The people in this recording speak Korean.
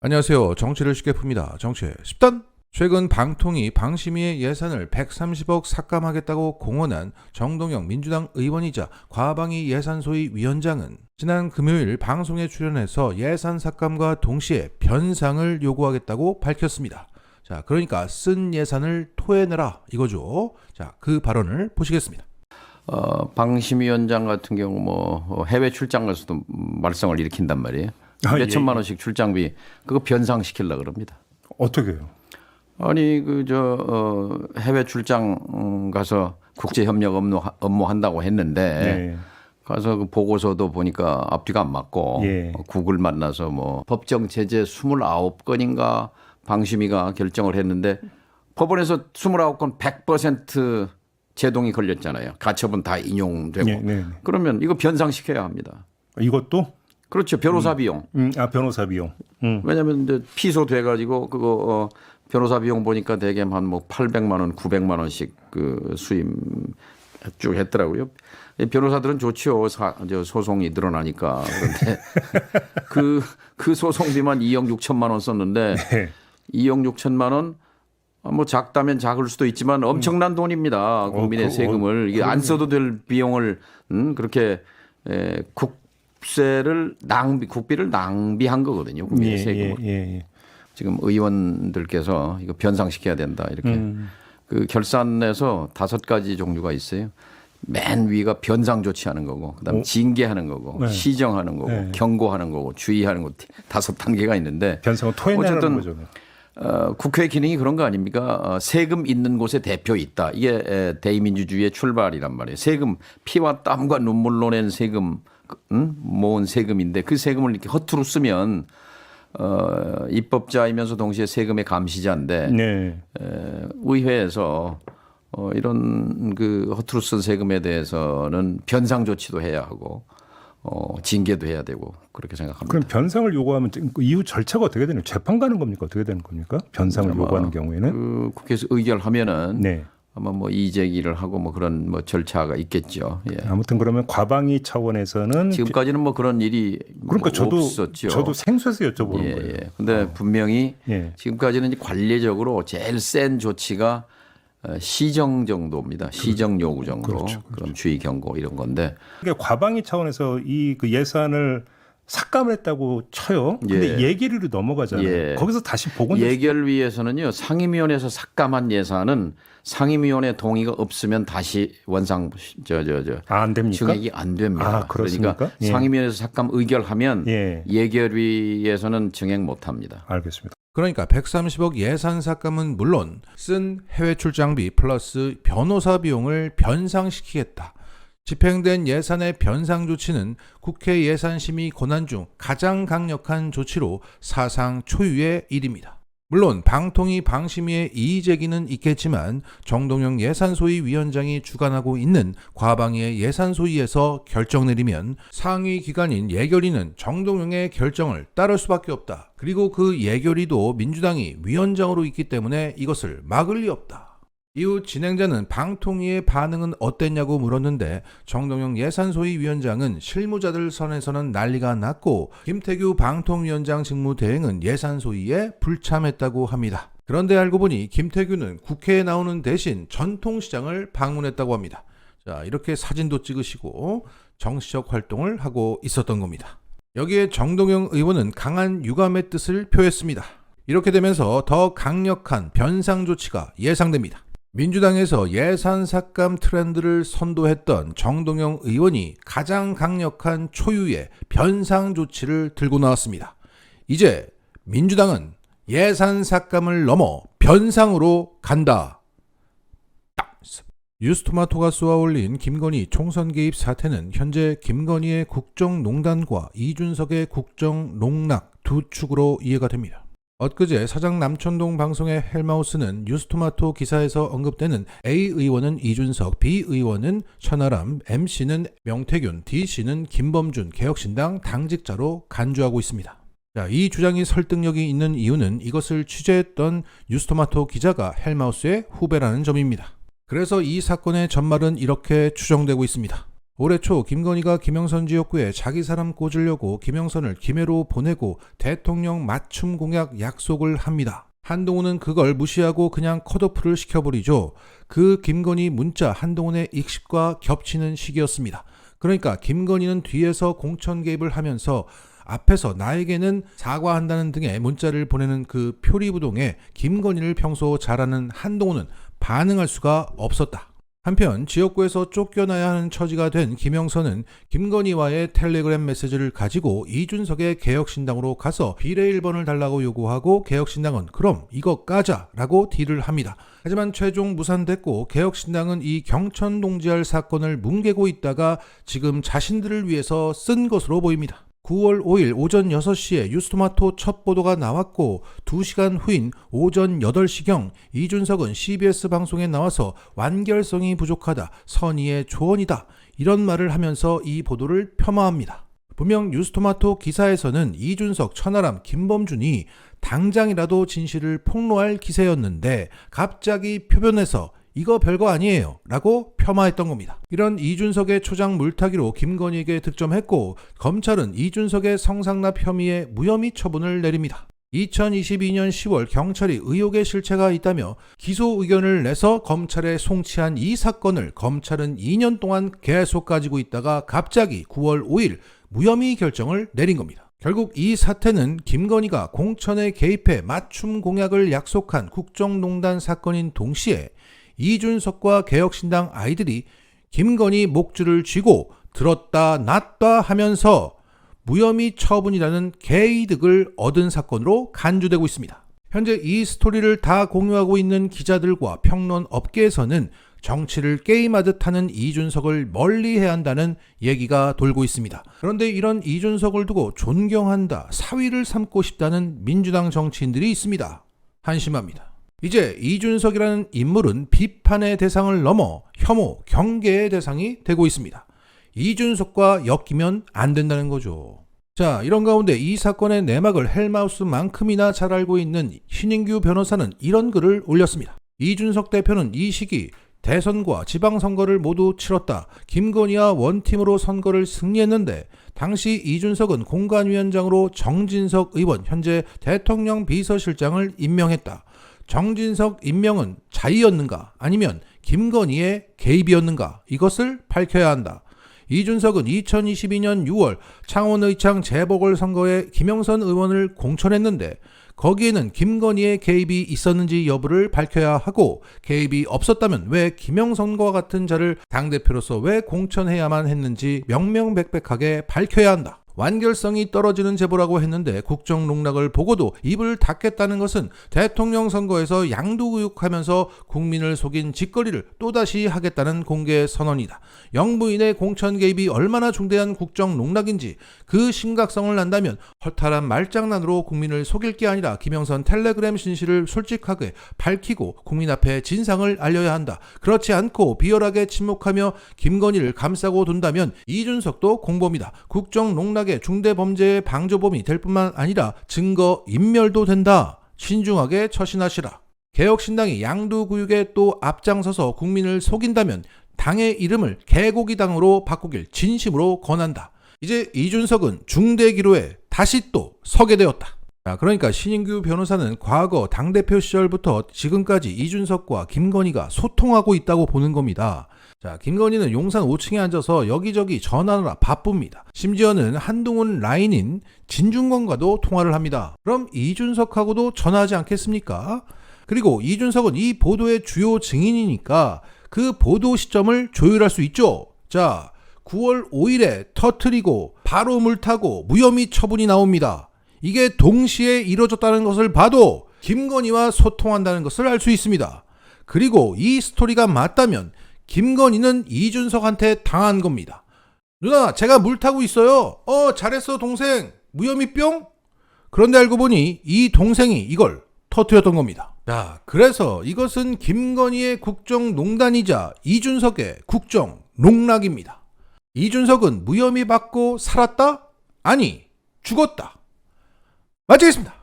안녕하세요. 정치를 쉽게 풉니다. 정치의 10단. 최근 방통위 방심위의 예산을 130억 삭감하겠다고 공언한 정동영 민주당 의원이자 과방위 예산소위 위원장은 지난 금요일 방송에 출연해서 예산 삭감과 동시에 변상을 요구하겠다고 밝혔습니다. 자, 그러니까 쓴 예산을 토해내라 이거죠. 자, 그 발언을 보시겠습니다. 방심위원장 같은 경우 해외 출장 가서도 말썽을 일으킨단 말이에요. 몇 천만 원씩 출장비 그거 변상시키려고 그럽니다. 어떻게 해요? 아니 해외 출장 가서 국제협력 업무 한다고 했는데 가서 그 보고서도 보니까 앞뒤가 안 맞고 국을 만나서 법정 제재 29건인가 방심위가 결정을 했는데 법원에서 29건 100% 제동이 걸렸잖아요. 가처분 다 인용되고. 그러면 이거 변상시켜야 합니다. 이것도? 그렇죠. 변호사 비용. 변호사 비용. 왜냐하면 이제 피소돼가지고 그거 변호사 비용 보니까 대개 한 800만 원, 900만 원씩 그 수임 쭉 했더라고요. 변호사들은 좋죠. 소송이 늘어나니까. 그런데 그 소송비만 2억 6천만 원 썼는데 2억 6천만 원 작다면 작을 수도 있지만 엄청난 돈입니다. 국민의 세금을 이게 안 써도 될 비용을 그렇게 국비를 낭비한 거거든요. 국민의 세금을. 지금 의원들께서 이거 변상시켜야 된다 이렇게 그 결산에서 5가지 종류가 있어요. 맨 위가 변상 조치하는 거고, 그다음 징계하는 거고, 시정하는 거고, 경고하는 거고, 주의하는 거 5단계가 있는데 변상은 토해내는 거죠. 국회 기능이 그런 거 아닙니까? 세금 있는 곳에 대표 있다. 이게 대의민주주의의 출발이란 말이에요. 세금 피와 땀과 눈물로 낸 세금, 모은 세금인데 그 세금을 이렇게 허투루 쓰면 입법자이면서 동시에 세금의 감시자인데 의회에서 이런 그 허투루 쓴 세금에 대해서는 변상 조치도 해야 하고 징계도 해야 되고 그렇게 생각합니다. 그럼 변상을 요구하면 이후 절차가 어떻게 되나요? 재판 가는 겁니까? 어떻게 되는 겁니까? 변상을 요구하는 경우에는? 그 국회에서 의결하면은 아마 이의제기를 하고 그런 절차가 있겠죠. 예. 아무튼 그러면 과방위 차원에서는 지금까지는 그런 일이 그러니까 없었죠. 저도 생소해서 여쭤보는 거예요. 근데 분명히 지금까지는 관례적으로 제일 센 조치가 시정 정도입니다. 시정 요구 정도. 그렇죠. 그럼 주의 경고 이런 건데. 그러니까 과방위 차원에서 그 예산을 삭감을 했다고 쳐요. 근데 예결위로 넘어가잖아요. 거기서 다시 복원. 예결위에서는요. 상임위원회에서 삭감한 예산은 상임위원회 동의가 없으면 다시 원상 안 됩니까? 증액이 안 됩니다. 그러니까 상임위원회에서 삭감 의결하면 예결위에서는 증액 못 합니다. 알겠습니다. 그러니까 130억 예산 삭감은 물론 쓴 해외 출장비 플러스 변호사 비용을 변상시키겠다. 집행된 예산의 변상 조치는 국회 예산심의 권한 중 가장 강력한 조치로 사상 초유의 일입니다. 물론 방통위 방심위의 이의제기는 있겠지만 정동영 예산소위 위원장이 주관하고 있는 과방위의 예산소위에서 결정 내리면 상위 기관인 예결위는 정동영의 결정을 따를 수밖에 없다. 그리고 그 예결위도 민주당이 위원장으로 있기 때문에 이것을 막을 리 없다. 이후 진행자는 방통위의 반응은 어땠냐고 물었는데 정동영 예산소위 위원장은 실무자들 선에서는 난리가 났고 김태규 방통위원장 직무대행은 예산소위에 불참했다고 합니다. 그런데 알고 보니 김태규는 국회에 나오는 대신 전통시장을 방문했다고 합니다. 자, 이렇게 사진도 찍으시고 정치적 활동을 하고 있었던 겁니다. 여기에 정동영 의원은 강한 유감의 뜻을 표했습니다. 이렇게 되면서 더 강력한 변상 조치가 예상됩니다. 민주당에서 예산 삭감 트렌드를 선도했던 정동영 의원이 가장 강력한 초유의 변상 조치를 들고 나왔습니다. 이제 민주당은 예산 삭감을 넘어 변상으로 간다. 뉴스토마토가 쏘아올린 김건희 총선 개입 사태는 현재 김건희의 국정농단과 이준석의 국정농락 두 축으로 이해가 됩니다. 엊그제 사장 남천동 방송의 헬마우스는 뉴스토마토 기사에서 언급되는 A 의원은 이준석, B 의원은 천하람, MC는 명태균, DC는 김범준 개혁신당 당직자로 간주하고 있습니다. 자, 이 주장이 설득력이 있는 이유는 이것을 취재했던 뉴스토마토 기자가 헬마우스의 후배라는 점입니다. 그래서 이 사건의 전말은 이렇게 추정되고 있습니다. 올해 초 김건희가 김영선 지역구에 자기 사람 꽂으려고 김영선을 김해로 보내고 대통령 맞춤 공약 약속을 합니다. 한동훈은 그걸 무시하고 그냥 컷오프를 시켜버리죠. 그 김건희 문자 한동훈의 익십과 겹치는 시기였습니다. 그러니까 김건희는 뒤에서 공천 개입을 하면서 앞에서 나에게는 사과한다는 등의 문자를 보내는 그 표리부동에 김건희를 평소 잘 아는 한동훈은 반응할 수가 없었다. 한편 지역구에서 쫓겨나야 하는 처지가 된 김영선은 김건희와의 텔레그램 메시지를 가지고 이준석의 개혁신당으로 가서 비례 1번을 달라고 요구하고 개혁신당은 그럼 이거 까자라고 딜을 합니다. 하지만 최종 무산됐고 개혁신당은 이 경천동지할 사건을 뭉개고 있다가 지금 자신들을 위해서 쓴 것으로 보입니다. 9월 5일 오전 6시에 뉴스토마토 첫 보도가 나왔고 2시간 후인 오전 8시경 이준석은 CBS 방송에 나와서 완결성이 부족하다, 선의의 조언이다 이런 말을 하면서 이 보도를 폄하합니다. 분명 뉴스토마토 기사에서는 이준석, 천하람, 김범준이 당장이라도 진실을 폭로할 기세였는데 갑자기 표변에서 이거 별거 아니에요 라고 폄하했던 겁니다. 이런 이준석의 초장 물타기로 김건희에게 득점했고 검찰은 이준석의 성상납 혐의에 무혐의 처분을 내립니다. 2022년 10월 경찰이 의혹의 실체가 있다며 기소 의견을 내서 검찰에 송치한 이 사건을 검찰은 2년 동안 계속 가지고 있다가 갑자기 9월 5일 무혐의 결정을 내린 겁니다. 결국 이 사태는 김건희가 공천에 개입해 맞춤 공약을 약속한 국정농단 사건인 동시에 이준석과 개혁신당 아이들이 김건희 목줄을 쥐고 들었다 놨다 하면서 무혐의 처분이라는 개이득을 얻은 사건으로 간주되고 있습니다. 현재 이 스토리를 다 공유하고 있는 기자들과 평론 업계에서는 정치를 게임하듯 하는 이준석을 멀리해야 한다는 얘기가 돌고 있습니다. 그런데 이런 이준석을 두고 존경한다, 사위를 삼고 싶다는 민주당 정치인들이 있습니다. 한심합니다. 이제 이준석이라는 인물은 비판의 대상을 넘어 혐오, 경계의 대상이 되고 있습니다. 이준석과 엮이면 안 된다는 거죠. 자, 이런 가운데 이 사건의 내막을 헬마우스만큼이나 잘 알고 있는 신인규 변호사는 이런 글을 올렸습니다. 이준석 대표는 이 시기 대선과 지방선거를 모두 치렀다. 김건희와 원팀으로 선거를 승리했는데 당시 이준석은 공관위원장으로 정진석 의원, 현재 대통령 비서실장을 임명했다. 정진석 임명은 자의였는가 아니면 김건희의 개입이었는가 이것을 밝혀야 한다. 이준석은 2022년 6월 창원의창 재보궐선거에 김영선 의원을 공천했는데 거기에는 김건희의 개입이 있었는지 여부를 밝혀야 하고 개입이 없었다면 왜 김영선과 같은 자를 당대표로서 왜 공천해야만 했는지 명명백백하게 밝혀야 한다. 완결성이 떨어지는 제보라고 했는데 국정농락을 보고도 입을 닫겠다는 것은 대통령 선거에서 양도구육하면서 국민을 속인 짓거리를 또다시 하겠다는 공개 선언이다. 영부인의 공천 개입이 얼마나 중대한 국정농락인지 그 심각성을 안다면 허탈한 말장난으로 국민을 속일 게 아니라 김영선 텔레그램 진실을 솔직하게 밝히고 국민 앞에 진상을 알려야 한다. 그렇지 않고 비열하게 침묵하며 김건희를 감싸고 둔다면 이준석도 공범이다. 국정농락의 중대범죄의 방조범이 될 뿐만 아니라 증거 인멸도 된다. 신중하게 처신하시라. 개혁신당이 양도구육에 또 앞장서서 국민을 속인다면 당의 이름을 개고기당으로 바꾸길 진심으로 권한다. 이제 이준석은 중대기로에 다시 또 서게 되었다. 그러니까 신인규 변호사는 과거 당대표 시절부터 지금까지 이준석과 김건희가 소통하고 있다고 보는 겁니다. 자, 김건희는 용산 5층에 앉아서 여기저기 전화하느라 바쁩니다. 심지어는 한동훈 라인인 진중권과도 통화를 합니다. 그럼 이준석하고도 전화하지 않겠습니까? 그리고 이준석은 이 보도의 주요 증인이니까 그 보도 시점을 조율할 수 있죠. 자, 9월 5일에 터트리고 바로 물타고 무혐의 처분이 나옵니다. 이게 동시에 이뤄졌다는 것을 봐도 김건희와 소통한다는 것을 알 수 있습니다. 그리고 이 스토리가 맞다면 김건희는 이준석한테 당한 겁니다. 누나, 제가 물 타고 있어요. 잘했어 동생. 무혐의 뿅? 그런데 알고 보니 이 동생이 이걸 터뜨렸던 겁니다. 자, 그래서 이것은 김건희의 국정농단이자 이준석의 국정농락입니다. 이준석은 무혐의 받고 살았다? 아니, 죽었다. 마치겠습니다.